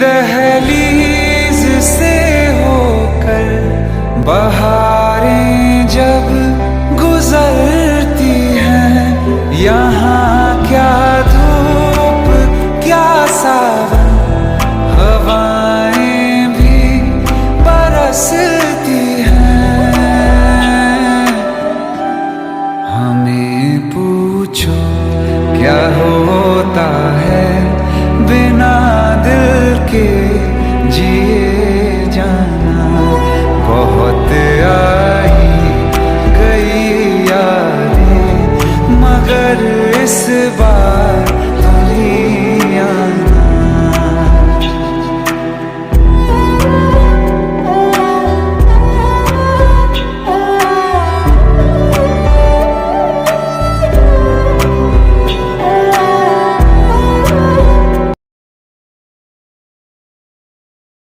दहलीज से होकर बहारें जब गुजरती हैं, यहाँ क्या धूप क्या सावन, हवाएं भी बरसती हैं। हमें पूछो क्या होता है बिना दिल के जिए जाना। बहुत आई गई यादें मगर इस बार